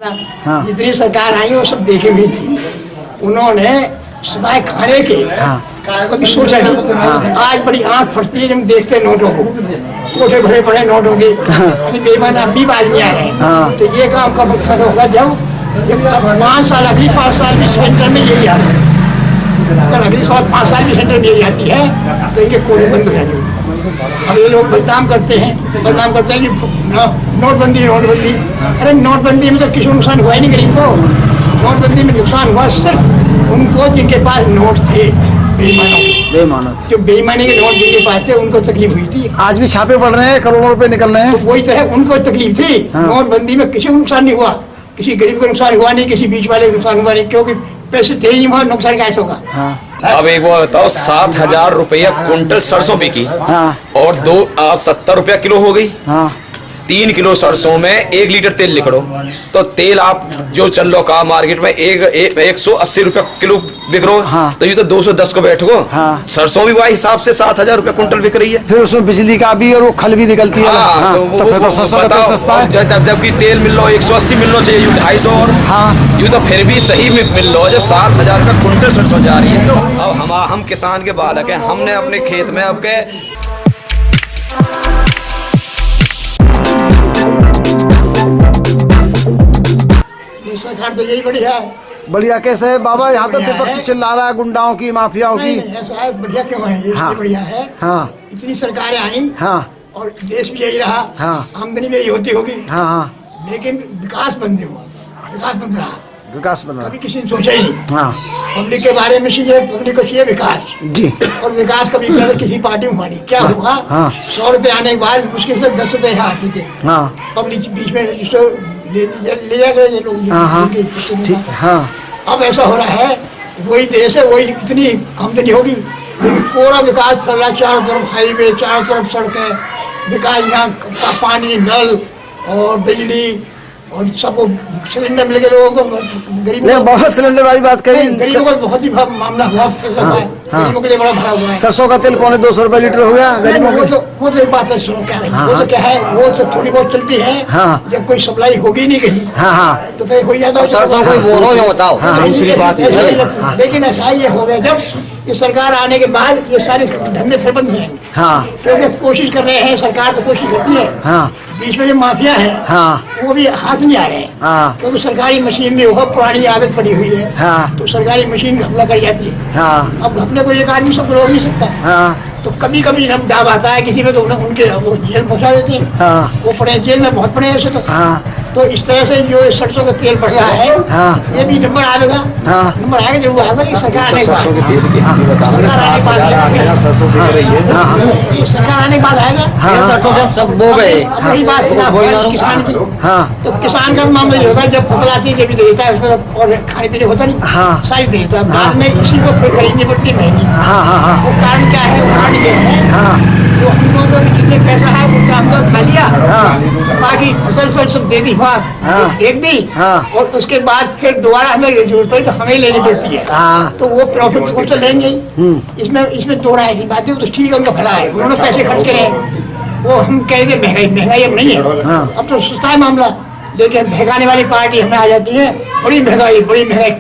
हाँ। जितनी सरकार आई वो सब देखे हुई थी। उन्होंने सिवाय खाने के कभी सोचा नहीं। आज बड़ी आंख फटती है जब देखते हैं नोटों को, कोठे भरे पड़े नोटों के, बेईमान अब भी बाज नहीं आ रहे हैं। तो ये काम कब खत्म होगा? जब 5 साल अगली 5 साल भी सेंटर में यही आ रहा है। अगर अगली 5 साल भी सेंटर में यही आती है तो इनके कोड़े बंद हो जाएंगे। अब ये लोग बदनाम करते हैं कि नोटबंदी। अरे नोटबंदी में तो किसी को नुकसान हुआ ही नहीं गरीब को। नोटबंदी में नुकसान हुआ सिर्फ उनको जिनके पास नोट थे, बेईमानों। जो बेईमानी के नोट जिनके पास थे उनको तकलीफ हुई थी। आज भी छापे पड़ रहे हैं, करोड़ों रुपए निकल रहे हैं। तो वही तो है, उनको तकलीफ थी। नोटबंदी में किसी को नुकसान नहीं हुआ, किसी गरीब को नुकसान हुआ नहीं, किसी बीच वाले को नुकसान हुआ नहीं, क्योंकि पैसे थे ही नहीं, नुकसान कैसे होगा? अब एक बार बताओ, 7,000 रुपया कुंटल सरसों बिकी और 70 रुपया किलो हो गई। 3 किलो सरसों में 1 लीटर तेल लिखो तो तेल आप जो चल लो का मार्केट में 180 रुपया किलो बिक रहा है। तो ये तो 210 को बैठो। सरसों भी वही हिसाब से 7,000 रुपया कुंटल बिक रही है। फिर उसमें बिजली का भी और वो खल भी निकलती है। तो फिर तो सस्ता है। जबकि तेल मिल लो 180 मिल लो चाहिए 250 और ये तो फिर भी सही मिल लो। जब 7,000 रुपया कुंटल सरसों जा रही है तो अब हम किसान के बालक हैं, हमने अपने खेत में अब के सरकार तो यही बढ़िया कैसे है बाबा? यहाँ तो विपक्ष चिल्ला रहा है गुंडाओं की, माफियाओं की। ऐसा है, बढ़िया क्यों है? ये बढ़िया है। इतनी सरकारें आई और देश भी यही रहा, आमदनी भी यही होती होगी, लेकिन विकास बंद नहीं हुआ। विकास बंद रहा, कभी किसी ने सोचा ही नहीं। पब्लिक के बारे में पब्लिक को चाहिए विकास जी, और विकास कभी किसी पार्टी में हुआ नहीं। क्या हुआ? 100 रुपए आने के बाद मुश्किल से 10 रुपए यहाँ आते थे। पब्लिक बीच में ले जाकर लोग। अब ऐसा हो रहा है, वही देश है, वही इतनी आमदनी होगी, लेकिन पूरा विकास कर रहा है। चारों तरफ हाईवे, चारों तरफ सड़कें, विकास, यहाँ का पानी, नल और बिजली और सबको सिलेंडर मिल गए लोगों को। गरीबों को बहुत सिलेंडर वाली बात करी, गरीबों को बहुत ही मामला हुआ, फैसला हुआ है। गरीबों के लिए बड़ा भरा हुआ है। सरसों का तेल 250 रुपए लीटर हो गया गरीबों को। वो तो एक बात है, सुनो क्या रही, वो तो क्या है, वो तो थोड़ी बहुत चलती है। जब कोई सप्लाई होगी नहीं कहीं तो फिर हो जाता है। बताओ। लेकिन ऐसा ये हो गया, जब ये सरकार आने के बाद ये सारे धंधे फिर बंद हो जाएंगे। क्योंकि कोशिश कर रहे हैं, सरकार तो कोशिश करती है। बीच में जो माफिया है वो भी हाथ नहीं आ रहे हैं, क्योंकि सरकारी मशीन में वो पुरानी आदत पड़ी हुई है। तो सरकारी मशीन घपला कर जाती है। अब घपले को एक आदमी सब रोक नहीं सकता। तो कभी कभी हम दाब आता है किसी में, तो उनके वो जेल पहुंचा देते हैं। वो पड़े जेल में, बहुत पड़े ऐसे। तो इस तरह से जो सरसों का तेल बढ़ रहा है, ये भी नंबर आएगा। नंबर आएगा जरूर आएगा। ये सरकार आने के बाद आएगा। सब बो गए। अब वही बात है किसान की। तो किसान का मामला ये होता है, जब फसल आती है जब देता है, उसमें और खाने पीने होता नहीं, सारी देता है। बाद में इसी को फिर खरीदनी पड़ती है महंगी। वो कारण क्या है? वो कारण ये है, जो हम लोगों का जितने पैसा है उनका हम लोग खा लिया, बाकी फसल सब दे दी, देख दी, और उसके बाद फिर दोबारा हमें जरूरत पड़ी तो हमें लेनी पड़ती है। तो वो प्रॉफिट को तो लेंगे ही। इसमें 2 राय की बात है। तो ठीक है, उनका भला है, उन्होंने पैसे खर्च करे। वो हम कहेंगे महंगाई अब नहीं है, अब तो सस्ता है मामला। लेकिन भगाने वाली पार्टी हमें आ जाती है, बड़ी महंगाई।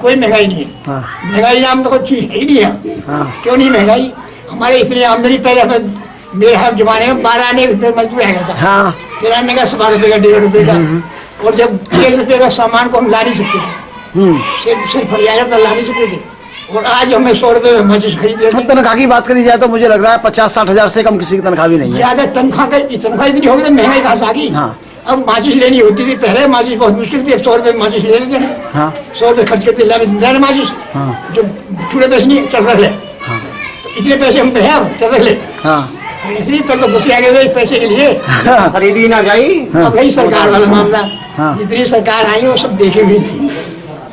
कोई महंगाई नहीं है। महंगाई नाम तो कोई चीज है ही नहीं है। क्यों नहीं महंगाई? हमारे इतनी आमदनी पहले हमें, मेरे जमाने में 12 आने मजदूर आया करता, 13 आने का 12 रुपये का, 1.5 रुपये का। और जब 1 रुपये का सामान को हम ला नहीं सकते थे, सिर्फ फरियाद ला नहीं सकते थे। और आज हमें 100 रुपये में माचिस खरीदे। तनख्वाह की बात करी जाए तो मुझे लग रहा है 50-60 हजार से कम किसी की तनख्वाह भी नहीं है। ज्यादा तनख्वाह इतनी होगी तो महंगाई कहाँ से आ गई? अब माचिस लेनी होती थी पहले, माचिस बहुत मुश्किल थी। अब 100 रुपये माचिस ले लेते हैं। 100 रुपये खर्च करते लाने माचिस, जो थोड़े पैसे नहीं चल रहे। तो इतने पैसे हम पे है, चल रहे। इसलिए पहले तो घुस गए पैसे के लिए, खरीदी ना जाई। अब यही सरकार वाला मामला, जितनी सरकार आई वो सब देखे हुई थी।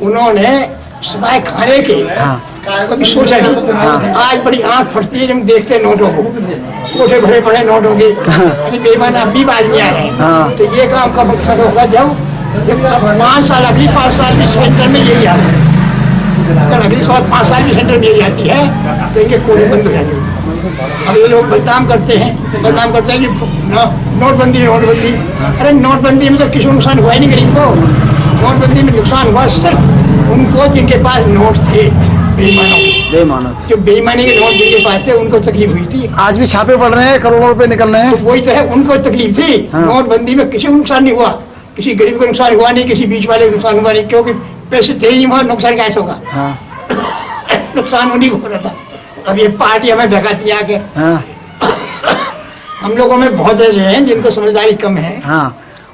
उन्होंने सिवाय खाने के कभी सोचा नहीं। आज बड़ी आंख फटती है जब देखते हैं नोटों को, कोठे भरे पड़े नोटों के, बेईमान अब भी बाज नहीं आ रहे हैं। तो ये काम कब खत्म होगा? जब 5 साल अगली 5 साल भी सेंटर में यही आ रहा है। अगर अगली 5 साल भी सेंटर में यही आती है तो इनके कोड़े बंद हो जाएंगे। अब ये लोग बदनाम करते हैं कि नोटबंदी। अरे नोटबंदी में तो किसी को नुकसान हुआ ही नहीं गरीब को। नोटबंदी में नुकसान हुआ सिर्फ उनको जिनके पास नोट थे, बेईमानों के। बेईमानों जो बेईमानी के नोट जिनके पास थे उनको तकलीफ हुई थी। आज भी छापे पड़ रहे हैं, करोड़ों रुपए निकल रहे हैं। तो वही तो है, उनको तकलीफ थी। नोटबंदी में किसी को नुकसान नहीं हुआ, किसी गरीब को नुकसान हुआ नहीं, किसी बीच वाले को नुकसान हुआ नहीं, क्योंकि पैसे थे ही नहीं, वहाँ नुकसान कैसे होगा? नुकसान उन्हीं को हो रहा था। अब ये पार्टी हमें भगाती आके। हम लोगों में बहुत ऐसे हैं जिनको समझदारी कम है।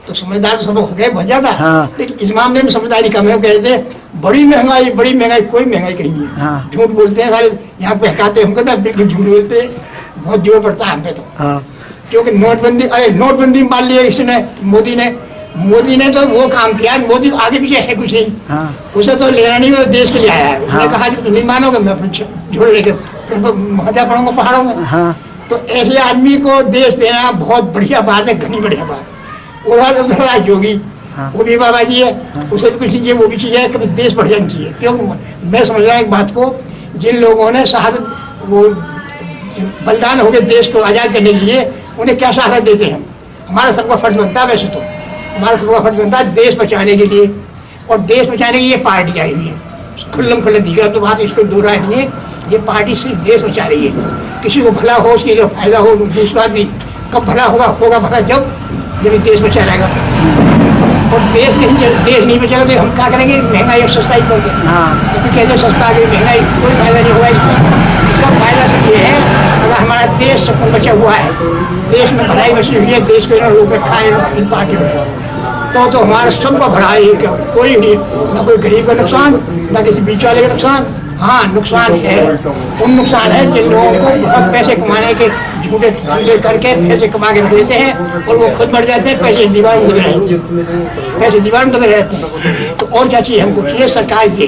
तो समझदार सब हो गए बहुत ज्यादा, लेकिन इस मामले में समझदारी कम है। कहते हैं बड़ी महंगाई, कोई महंगाई कहीं नहीं है। झूठ बोलते हैं सारे, यहाँ बहकाते हमको तो बिल्कुल झूठ बोलते हैं, बहुत जोर पड़ता है हम पे तो। क्योंकि नोटबंदी मान लिया इसने, मोदी ने तो वो काम किया। मोदी आगे पीछे है कुछ नहीं, उसे तो लेना नहीं, वो देश के लिए आया है। उसने कहा नहीं मानोगे मैं अपने झोल लेके फिर मजा पड़ूंगा पहाड़ों में। तो ऐसे आदमी को देश देना बहुत बढ़िया बात है, घनी बढ़िया बात। उधर योगी, वो भी बाबा जी है, उसे भी कुछ नहीं चाहिए, वो भी चाहिए कि देश बढ़िया नहीं चाहिए। क्योंकि मैं समझ रहा हूँ एक बात को, जिन लोगों ने शहादत वो बलिदान हो गए देश को आज़ाद करने के लिए, उन्हें क्या शहादत देते हैं? हमारा सबका फर्ज बनता है, वैसे तो हमारा सबका फर्ज बनता है देश बचाने के लिए, और देश बचाने के लिए पार्टी आई हुई है। खुल्लम खुल्ला दिख रहा, तो बात इसको दूर नहीं है। ये पार्टी सिर्फ देश बचा रही है, किसी को भला हो, उसकी जो फायदा हो, दूसरी बात नहीं। कब भला होगा भला जब देश बचा रहेगा। और देश नहीं बचेगा तो हम क्या करेंगे? महंगाई और सस्ताई करेंगे। क्योंकि कहते हैं सस्ता की महंगाई, कोई फायदा नहीं होगा इसका फायदा सिर्फ ये है अगर हमारा देश सब बचा हुआ है, देश में भलाई बची हुई है, देश को इन्होंने लोग रखा है इन पार्टियों ने, तो हमारा सबका भलाई है। कोई नहीं, ना कोई गरीब का नुकसान, ना किसी बीच वाले का नुकसान। हाँ नुकसान है, नुकसान है जिन लोगों को बहुत पैसे कमाने के झूठे धंधे करके पैसे कमा के रख लेते हैं और वो खुद मर जाते हैं, पैसे दीवार में दबे रहते हैं, पैसे दीवार में दबे रहते हैं। तो और क्या चाहिए हमको? चाहिए सरकार ये।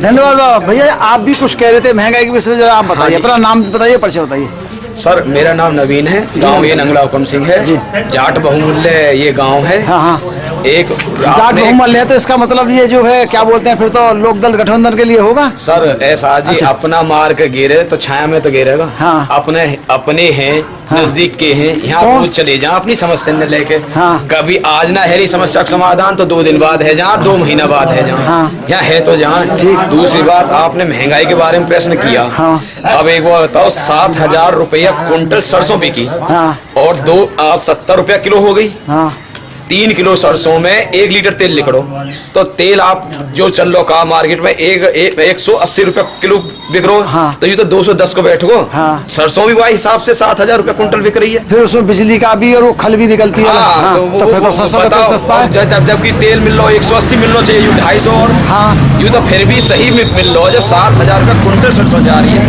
धन्यवाद भैया, आप भी कुछ कह रहे थे महंगाई के विषय में, आप बताइए, अपना नाम बताइए, परिचय बताइए। सर मेरा नाम नवीन है, गांव ये नंगला हुकम सिंह है, जाट बहुमूल्य ये गांव है। एक जाट बहुमूल्य है तो इसका मतलब ये जो है क्या बोलते हैं, फिर तो लोक दल गठबंधन के लिए होगा सर। ऐसा जी अपना मार के गिरे तो छाया में तो गिरेगा। अपने हैं, नजदीक के हैं, यहाँ पूछ चले जा अपनी समस्या ने लेके। कभी आज ना है समस्या का समाधान तो 2 दिन बाद है जहाँ, 2 महीना बाद है जहाँ, यहाँ है तो जहाँ। दूसरी बात, आपने महंगाई के बारे में प्रश्न किया। अब एक बार बताओ, 7,000 रुपया क्विंटल सरसों बिकी और 70 रुपया किलो हो गई। 3 किलो सरसों में 1 लीटर तेल लिखड़ो तो तेल आप जो चल लो का मार्केट में 180 रुपया किलो बिक रहा है। तो ये तो 210 को बैठो। सरसों भी वही हिसाब से 7,000 रुपया क्विंटल बिक रही है। फिर उसमें बिजली का भी और वो खल भी निकलती है। तो फिर तो सस्ता है। जबकि तेल मिल लो 180 मिलना चाहिए, 250 और यूँ तो फिर भी सही मिल लो। जब 7,000 का क्विंटल सरसों जा रही है।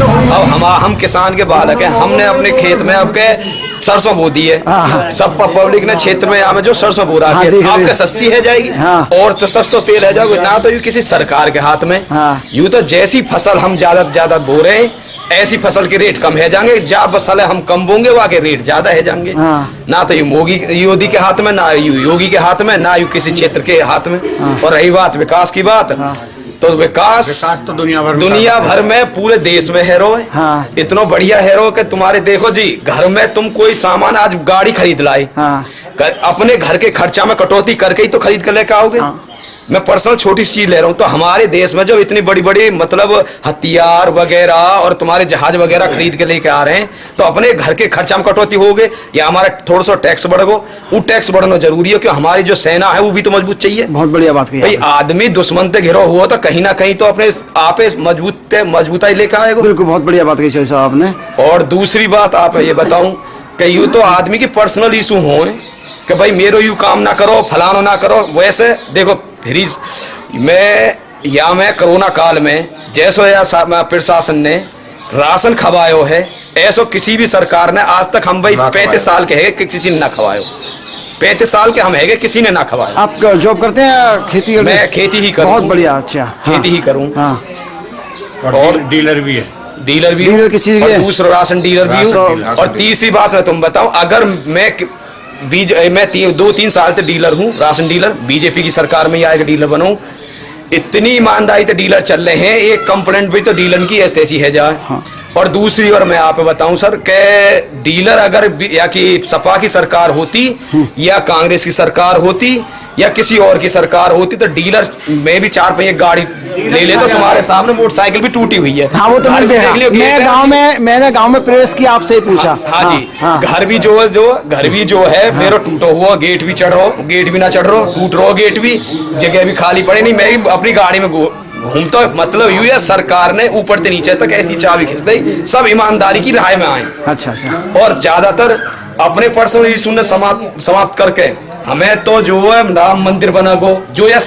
अब हम किसान के बालक हैं, हमने अपने खेत में आपके सरसों बो दी है। सब पब्लिक ने क्षेत्र में यहाँ में जो सरसों बो रहा है, आपके सस्ती है जाएगी और तो सस्ता तेल है जाएगा ना। तो ये किसी सरकार के हाथ में, यूँ तो जैसी फसल हम ज्यादा बो रहे हैं ऐसी फसल के रेट कम है जाएंगे, जहाँ फसल हम कम बोंगे वहाँ के रेट ज्यादा है जाएंगे। ना तो योगी के हाथ में, ना योगी के हाथ में, ना किसी क्षेत्र के हाथ में। और रही बात विकास की बात, तो विकास तो दुनिया भर में पूरे देश में है रो है। इतना बढ़िया है रो कि तुम्हारे देखो जी, घर में तुम कोई सामान आज गाड़ी खरीद लाए, अपने घर के खर्चा में कटौती करके ही तो खरीद कर लेकर आओगे। मैं पर्सनल छोटी सी चीज ले रहा हूँ, तो हमारे देश में जो इतनी बड़ी बड़ी मतलब हथियार वगैरह और तुम्हारे जहाज वगैरह खरीद के लेके आ रहे हैं, तो अपने घर के खर्चा में कटौती हो गए या हमारा थोड़ा सा टैक्स बढ़ गो। वो टैक्स बढ़ना जरूरी है क्योंकि हमारी जो सेना है वो भी तो मजबूत चाहिए। बहुत बढ़िया बात भाई, आदमी दुश्मन से घिरा हुआ तो कहीं ना कहीं तो अपने आप मजबूताई लेकर आएगा। बिल्कुल, बहुत बढ़िया बात कही आपने। और दूसरी बात आप ये बताऊं कि यूँ तो आदमी की पर्सनल इशू हो कि भाई मेरे यूँ काम ना करो, फलाना ना करो। वैसे देखो मैं कोरोना काल में जैसो या प्रशासन ने राशन खवायो है, ऐसो किसी भी सरकार ने आज तक हम भाई 35 साल के है कि किसी ने ना खवायो। 35 साल के हम है किसी ने ना खवाया। आप जॉब करते हैं? खेती? मैं खेती ही करूँ। बहुत बढ़िया, अच्छा। खेती ही करूँ। और डीलर भी है। डीलर भी हूँ, किसी और दूसरा राशन डीलर भी हूँ। और तीसरी बात मैं तुम बताऊं, अगर मैं 2-3 साल से डीलर हूँ, राशन डीलर, बीजेपी की सरकार में ही आएगा डीलर बनूं। इतनी ईमानदारी तो डीलर चल रहे हैं, एक कंप्लेंट भी तो डीलर की ऐसी है जाए। और दूसरी और मैं आप बताऊं सर के डीलर अगर या कि सपा की सरकार होती या कांग्रेस की सरकार होती या किसी और की सरकार होती तो डीलर में भी 4 पहिए गाड़ी ले ले तो तुम्हारे सामने मोटरसाइकिल भी टूटी हुई है। हाँ वो तो मैंने देखा। मैंने गांव में प्रवेश किया, आपसे ही पूछा। हाँ जी। घर भी जो है मेरा टूटा हुआ, गेट भी चढ़ रहा, गेट भी ना चढ़ रहा, टूट रहा गेट भी, जगह भी खाली पड़े नहीं, मैं अपनी गाड़ी में घूमता। मतलब यूं है सरकार ने ऊपर से नीचे तक ऐसी चाबी खींच दी, सब ईमानदारी की राह में आए। अच्छा। और ज्यादातर अपने पर्सनल इशू ने समाप्त करके हमें तो जो है राम मंदिर बना गो जो या